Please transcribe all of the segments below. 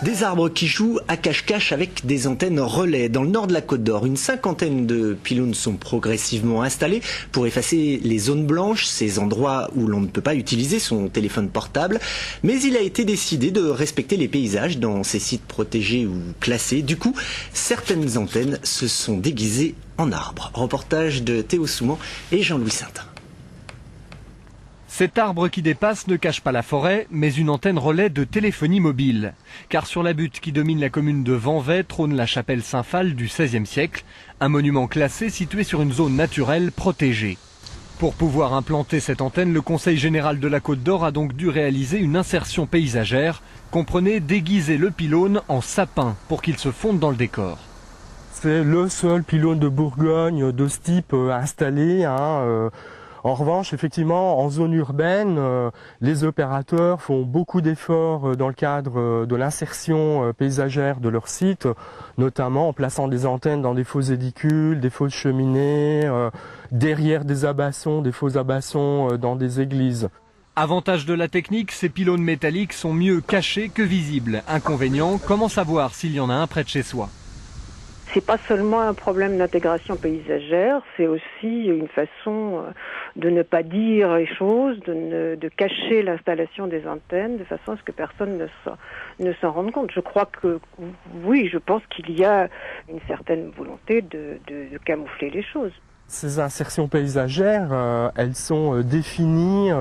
Des arbres qui jouent à cache-cache avec des antennes relais. Dans le nord de la Côte d'Or, une cinquantaine de pylônes sont progressivement installés pour effacer les zones blanches, ces endroits où l'on ne peut pas utiliser son téléphone portable. Mais il a été décidé de respecter les paysages dans ces sites protégés ou classés. Du coup, certaines antennes se sont déguisées en arbres. Reportage de Théo Souman et Jean-Louis Saintin. Cet arbre qui dépasse ne cache pas la forêt, mais une antenne relais de téléphonie mobile. Car sur la butte qui domine la commune de Vanvay trône la chapelle Saint-Phal du XVIe siècle, un monument classé situé sur une zone naturelle protégée. Pour pouvoir implanter cette antenne, le Conseil général de la Côte d'Or a donc dû réaliser une insertion paysagère, comprenez déguiser le pylône en sapin pour qu'il se fonde dans le décor. C'est le seul pylône de Bourgogne de ce type installé. En revanche, effectivement, en zone urbaine, les opérateurs font beaucoup d'efforts dans le cadre de l'insertion paysagère de leur site, notamment en plaçant des antennes dans des faux édicules, des fausses cheminées, derrière des abassons, des faux abassons dans des églises. Avantage de la technique, ces pylônes métalliques sont mieux cachés que visibles. Inconvénient, comment savoir s'il y en a un près de chez soi ? C'est pas seulement un problème d'intégration paysagère, c'est aussi une façon de ne pas dire les choses, de cacher l'installation des antennes de façon à ce que personne ne s'en rende compte. Je crois que oui, je pense qu'il y a une certaine volonté de camoufler les choses. Ces insertions paysagères, elles sont définies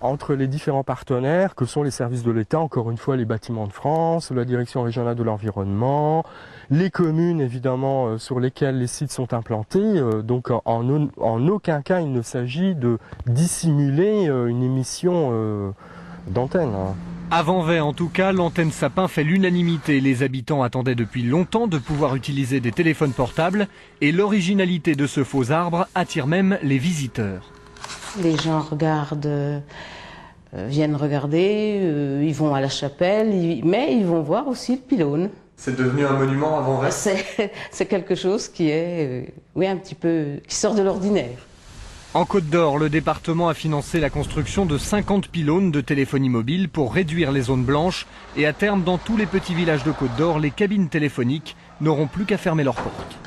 entre les différents partenaires que sont les services de l'État, encore une fois les Bâtiments de France, la Direction régionale de l'environnement, les communes évidemment sur lesquelles les sites sont implantés. Donc en aucun cas il ne s'agit de dissimuler une émission d'antenne. À Vanvay, en tout cas, l'antenne sapin fait l'unanimité. Les habitants attendaient depuis longtemps de pouvoir utiliser des téléphones portables et l'originalité de ce faux arbre attire même les visiteurs. Les gens viennent regarder, ils vont à la chapelle, mais ils vont voir aussi le pylône. C'est devenu un monument à Vanvay ? C'est quelque chose qui est, un petit peu, qui sort de l'ordinaire. En Côte d'Or, le département a financé la construction de 50 pylônes de téléphonie mobile pour réduire les zones blanches et à terme, dans tous les petits villages de Côte d'Or, les cabines téléphoniques n'auront plus qu'à fermer leurs portes.